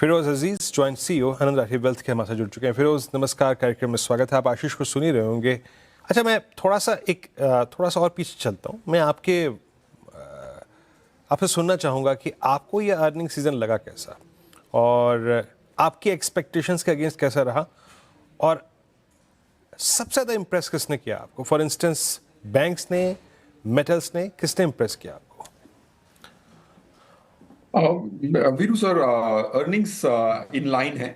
फिरोज अजीज joint CEO आनंद Rathi wealth के हमारे साथ जुड़ चुके हैं। फिरोज नमस्कार, कार्यक्रम में स्वागत है। आप आशीष को सुन ही रहे होंगे। अच्छा, मैं थोड़ा सा और पीछे चलता हूँ। मैं आपसे सुनना चाहूँगा कि आपको ये अर्निंग सीजन लगा कैसा, और आपकी एक्सपेक्टेशंस के अगेंस्ट कैसा रहा, और सबसे ज़्यादा इम्प्रेस किसने किया आपको? फॉर इंस्टेंस बैंक्स ने, मेटल्स ने, किसने इम्प्रेस किया आपको? Veeru sir, earnings in line है।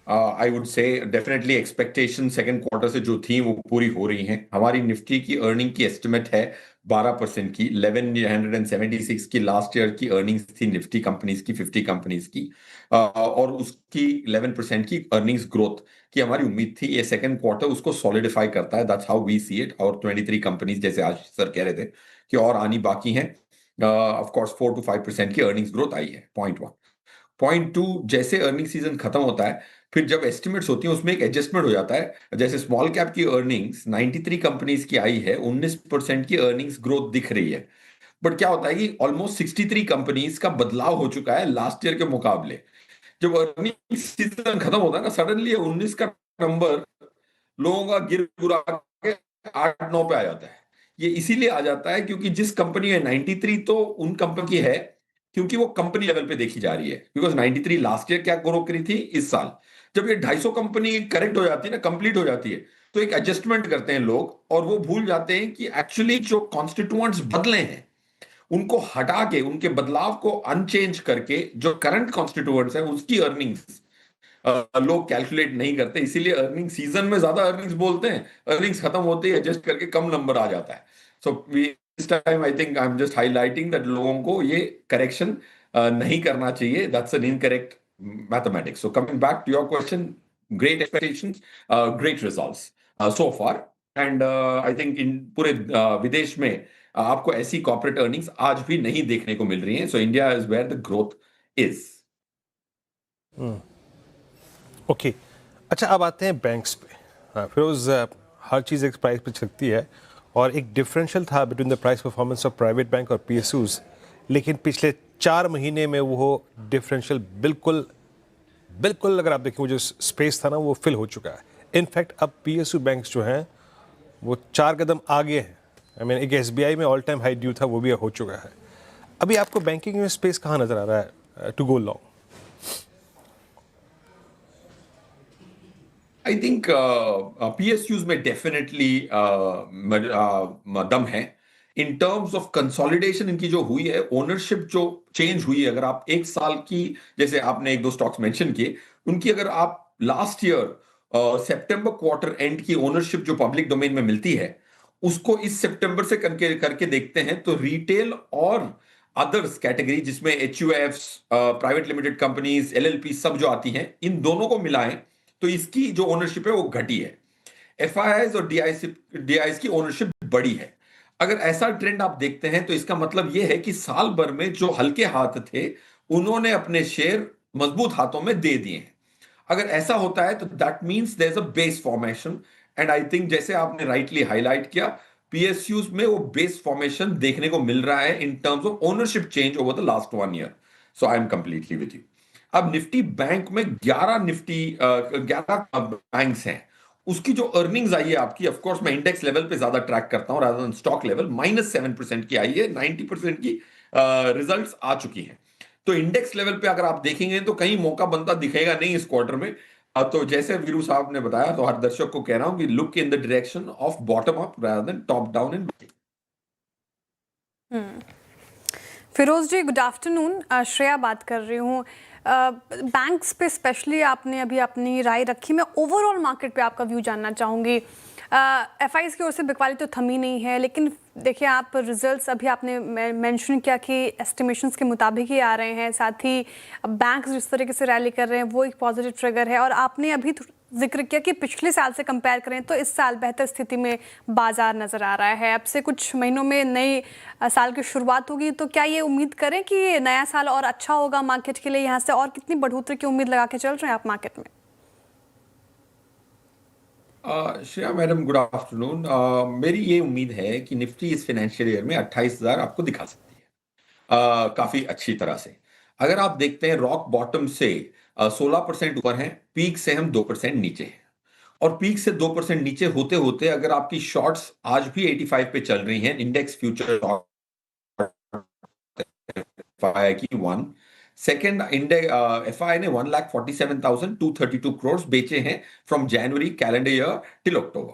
I would say definitely expectation second quarter से जो थी वो पूरी हो रही हैं। हमारी निफ्टी की अर्निंग की एस्टिमेट है 12% की। 1176 की लास्ट ईयर की अर्निंग्स थी निफ्टी कंपनीज की, 50 कंपनीज की, और उसकी 11% की अर्निंग्स ग्रोथ की हमारी उम्मीद थी। ये सेकंड क्वार्टर उसको सॉलिडिफाई करता है। That's how we see it. और 23 कंपनीज, जैसे आज सर कह रहे थे, कि और आनी बाकी हैं। ऑफ कोर्स 4 to 5% की अर्निंग्स ग्रोथ आई है, पॉइंट 1। पॉइंट 2, जैसे अर्निंग सीजन खत्म होता है फिर जब एस्टिमेट्स होती हैं उसमें एक एडजस्टमेंट हो जाता है। जैसे स्मॉल कैप की अर्निंग्स 93 कंपनीज की आई है, 19% की अर्निंग्स ग्रोथ दिख रही है। बट क्या होता है कि ऑलमोस्ट 63 कंपनीज का बदलाव हो चुका है लास्ट ईयर के मुकाबले। जब अर्निंग सीजन खत्म होता है ना, सडनली 19 का नंबर लोगों का गिर गुरा के 8-9 पे आ जाता है। ये इसीलिए आ जाता है क्योंकि जिस कंपनी है 93, तो उन कंपनी की है क्योंकि वो कंपनी लेवल पे देखी जा रही है। बिकॉज 93 लास्ट ईयर क्या ग्रो करी थी इस साल। जब ये 250 कंपनी करेक्ट हो जाती है ना, कंप्लीट हो जाती है, तो एक एडजस्टमेंट करते हैं लोग और वो भूल जाते हैं कि एक्चुअली जो कॉन्स्टिट्यूएंट्स बदले हैं उनको हटा के, उनके बदलाव को अनचेंज करके जो करंट कॉन्स्टिट्यूएंट्स है उसकी अर्निंग्स लोग कैलकुलेट नहीं करते। इसीलिए अर्निंग सीजन में ज्यादा अर्निंग्स बोलते हैं, अर्निंग्स खत्म होते ही एडजस्ट करके कम नंबर आ जाता है। So this time I think I am just highlighting that लोगों को ये करेक्शन नहीं करना चाहिए। That's an incorrect mathematics. So coming back to your question, great expectations, great results so far. And I think in पूरे विदेश में आपको ऐसी कॉर्पोरेट अर्निंग्स आज भी नहीं देखने को मिल रही हैं। So India is where the growth is. Okay, अच्छा, अब आते हैं बैंक्स पे। हाँ फिरोज, हर चीज़ एक प्राइस पे चलती है, और एक डिफरेंशियल था between the price performance of private bank और पीएसयूज, लेकिन पिछले 4 महीने में वो डिफरेंशियल बिल्कुल बिल्कुल, अगर आप देखें, वो जो स्पेस था ना, वो फिल हो चुका है। इनफैक्ट अब पीएसयू बैंक्स जो हैं वो 4 कदम आगे हैं। आई मीन, एक एसबीआई में ऑल टाइम हाई ड्यू था, वो भी हो चुका है। अभी आपको बैंकिंग में स्पेस कहाँ नज़र आ रहा है to go long? I think PSUs में डेफिनेटली दम है। इन टर्म्स ऑफ कंसोलिडेशन इनकी जो हुई है, ओनरशिप जो चेंज हुई है, अगर आप एक साल की, जैसे आपने एक दो स्टॉक्स मेंशन किए, उनकी अगर आप last year September quarter and की ओनरशिप जो पब्लिक डोमेन में मिलती है उसको इस सितंबर से करके करके देखते हैं, तो रिटेल और अदर्स कैटेगरी, जिसमें HUFs, private limited companies, LLP सब जो आती हैं, इन दोनों को मिलाएं तो इसकी जो ओनरशिप है वो घटी है। FIIs और DIs की ओनरशिप बढ़ी है। अगर ऐसा ट्रेंड आप देखते हैं तो इसका मतलब यह है कि साल भर में जो हल्के हाथ थे उन्होंने अपने शेयर मजबूत हाथों में दे दिए हैं। अगर ऐसा होता है तो that means there is a base formation. And I think जैसे आपने राइटली हाईलाइट किया, PSUs में वो बेस फॉर्मेशन देखने को मिल रहा है in terms of ownership change over the last 1 year. So I am completely with you. अब निफ्टी बैंक में 11 बैंक्स हैं, उसकी जो अर्निंग्स आई है आपकी, ऑफ कोर्स मैं इंडेक्स लेवल पे ज्यादा ट्रैक करता हूं रादर देन स्टॉक लेवल, -7% की आई है। 90% की रिजल्ट्स आ चुकी हैं। तो इंडेक्स लेवल पे अगर आप देखेंगे तो कहीं मौका बनता दिखेगा नहीं इस क्वार्टर में। तो जैसे वीरू साहब ने बताया, तो हर दर्शक को कह रहा हूं कि look in the direction of bottom up rather than top down in. Firoz ji, good afternoon. Shreya बात कर रही हूँ। बैंक्स पे स्पेशली आपने अभी अपनी राय रखी। मैं ओवरऑल मार्केट पे आपका व्यू जानना चाहूँगी। FIs की ओर से बिकवाली तो थमी नहीं है, लेकिन देखिए, आप रिजल्ट्स अभी आपने मेंशन किया कि एस्टिमेशंस के मुताबिक ही आ रहे हैं। साथ ही बैंक्स जिस तरीके से रैली कर रहे हैं वो एक पॉजिटिव ट्रिगर है। और आपने अभी जिक्र किया कि पिछले साल से कंपेयर करें तो इस साल बेहतर स्थिति में बाजार नज़र आ रहा है। अब से कुछ महीनों में नए साल की शुरुआत होगी, तो क्या ये उम्मीद करें कि नया साल और अच्छा होगा मार्केट के लिए? यहाँ से और कितनी बढ़ोतरी की उम्मीद लगा के चल रहे हैं आप मार्केट में? Shreya madam, good afternoon. मेरी ये उम्मीद है कि निफ्टी इस फाइनेंशियल ईयर में 28,000 आपको दिखा सकती है काफी अच्छी तरह से। अगर आप देखते हैं रॉक बॉटम से 16% ऊपर हैं, पीक से हम 2% नीचे हैं। और पीक से 2% नीचे होते होते अगर आपकी शॉर्ट्स आज भी 85 पे चल रही हैं, इंडेक्स फ्यूचर एफआई की वन सेकेंड इंडेक्स एफआई ने 1,47,232 करोड़ बेचे हैं from January calendar year till October.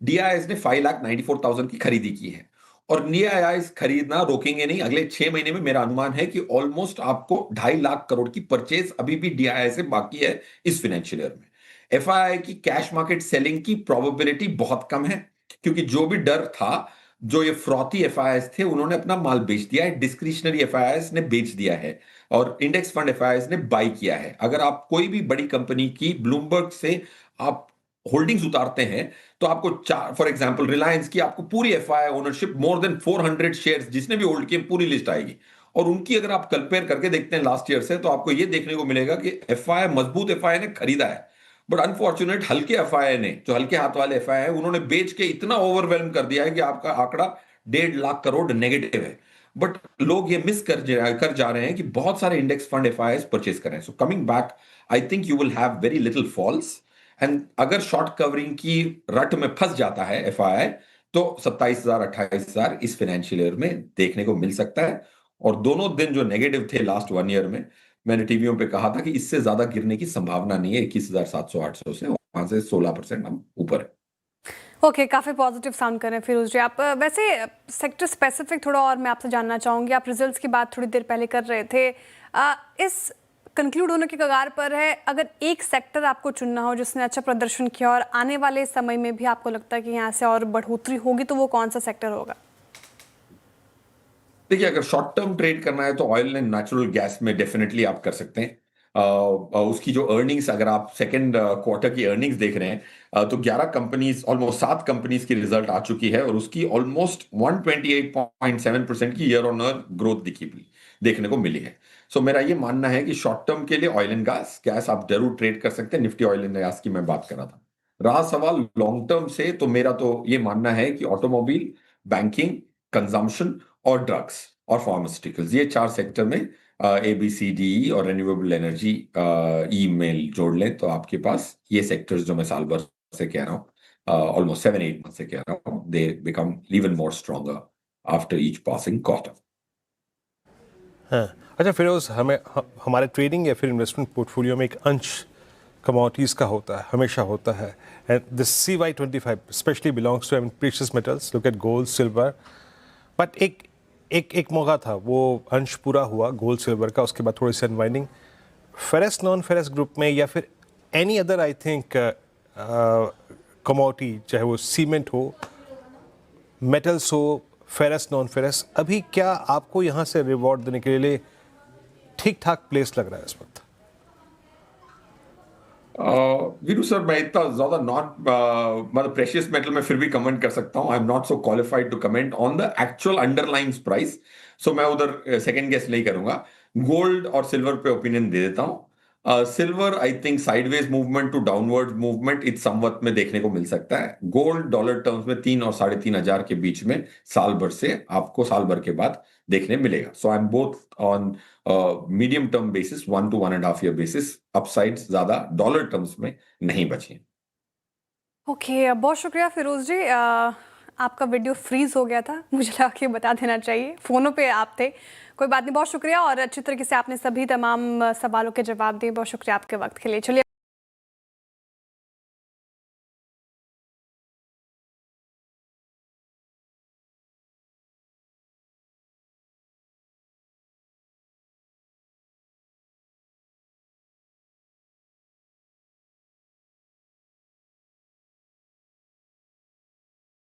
DIIs ने 5,94,000 की खरीदी की है और डीआईएस खरीदना रोकेंगे नहीं। अगले 6 महीने में मेरा अनुमान है कि ऑलमोस्ट आपको 2.5 लाख करोड़ की परचेज अभी भी डीआईएस से बाकी है इस फाइनेंशियल ईयर में। एफआई की कैश मार्केट सेलिंग की प्रोबेबिलिटी बहुत कम है क्योंकि जो भी डर था, जो ये फ्रॉती एफआईएस थे उन्होंने अपना माल बेच दिया है, डिस्क्रिशनरी एफआईएस ने बेच दिया है और इंडेक्स फंड एफआईएस ने बाई किया है। अगर आप कोई भी बड़ी कंपनी की ब्लूमबर्ग से आप होल्डिंग्स उतारते हैं तो आपको फॉर एग्जांपल रिलायंस की आपको पूरी FI ownership more than 400 shares जिसने भी होल्ड किए पूरी लिस्ट आएगी और उनकी अगर आप कंपेयर करके देखते हैं लास्ट ईयर से तो आपको ये देखने को मिलेगा कि एफआई मजबूत एफआई ने खरीदा है। बट अनफॉर्चुनेट हल्के एफआई ने, जो हल्के हाथ वाले एफआई है, उन्होंने बेच के इतना ओवरवेलम कर दिया है कि आपका आंकड़ा 1.5 लाख करोड़ नेगेटिव है। बट लोग ये मिस कर जा रहे हैं कि बहुत सारे इंडेक्स फंड एफआईएस परचेज कर रहे हैं। So coming back I think you will have very little falls and अगर शॉर्ट कवरिंग की रट में फंस जाता है एफआई तो 27,000 28,000 इस फाइनेंशियल ईयर में देखने को मिल सकता है। और दोनों दिन जो नेगेटिव थे लास्ट 1 ईयर में, मैंने टीवीओ पे कहा था कि इससे ज्यादा गिरने की संभावना नहीं है 21,700 800 से, वहां से 16% हम ऊपर है। ओके काफ़ी पॉजिटिव साउंड कर रहे हैं फिरोज जी आप। वैसे सेक्टर स्पेसिफिक थोड़ा और मैं आपसे जानना चाहूँगी। आप रिजल्ट्स की बात थोड़ी देर पहले कर रहे थे, इस कंक्लूड होने के कगार पर है। अगर एक सेक्टर आपको चुनना हो जिसने अच्छा प्रदर्शन किया और आने वाले समय में भी आपको लगता है कि यहाँ से और बढ़ोतरी होगी, तो वो कौन सा सेक्टर होगा? देखिए, अगर शॉर्ट टर्म ट्रेड करना है तो ऑयल एंड नेचुरल गैस में डेफिनेटली आप कर सकते हैं। उसकी जो अर्निंग्स, अगर आप सेकेंड क्वार्टर की अर्निंग्स देख रहे हैं तो 11 कंपनीज, ऑलमोस्ट 7 कंपनीज की रिजल्ट आ चुकी है और उसकी ऑलमोस्ट 128.7% की ईयर ऑन ईयर ग्रोथ देखने को मिली है। सो मेरा ये मानना है कि शॉर्ट टर्म के लिए ऑयल एंड गैस आप जरूर ट्रेड कर सकते हैं। निफ्टी ऑयल एंड गैस की मैं बात कर रहा था। रहा सवाल लॉन्ग टर्म से, तो मेरा तो ये मानना है कि ऑटोमोबाइल, बैंकिंग, कंजम्पशन और ड्रग्स और फार्मास्यूटिकल्स, ये 4 सेक्टर में ABCDE और रिन्यूएबल एनर्जी ई मेल जोड़ लें तो आपके पास ये सेक्टर्स जो मैं साल भर से कह रहा हूँ, ऑलमोस्ट 7-8 मंथ से कह रहा हूँ, they become even more stronger after each passing quarter. हाँ, अच्छा फिरोज, हमारे ट्रेडिंग या फिर इन्वेस्टमेंट पोर्टफोलियो में एक अंश कमोडिटीज़ का होता है, हमेशा होता है। And this CY25 specially belongs to precious metals, look at gold, silver. But एक मौका था, वो अंश पूरा हुआ गोल्ड सिल्वर का, उसके बाद थोड़ी सी unwinding. Ferrous non ferrous group में या फिर any other I think commodity, चाहे वो सीमेंट हो, मेटल्स हो, फेरस नॉन फेरस, अभी क्या आपको यहाँ से रिवॉर्ड देने के लिए ठीक ठाक प्लेस लग रहा है इस वक्त? वीरू सर, मैं इतना ज्यादा मतलब प्रेशियस मेटल में फिर भी कमेंट कर सकता हूं। I am not so qualified to comment on the actual underline price, so मैं उधर सेकंड गेस नहीं करूंगा। गोल्ड और सिल्वर पे ओपिनियन दे देता हूं। Silver I think sideways movement to downward movement इस संवत में देखने को मिल सकता है। गोल्ड डॉलर टर्म्स में 3 और 3,500 के बीच में साल भर के बाद देखने मिलेगा। So I am both on medium term basis, 1 to 1.5 year basis, upside ज्यादा डॉलर टर्म्स में नहीं बची। ओके बहुत शुक्रिया फिरोज जी। आपका वीडियो फ्रीज हो गया था, मुझे लगा कि बता देना चाहिए, फ़ोनों पे आप थे। कोई बात नहीं, बहुत शुक्रिया और अच्छी तरीके से आपने सभी तमाम सवालों के जवाब दिए। बहुत शुक्रिया आपके वक्त के लिए। चलिए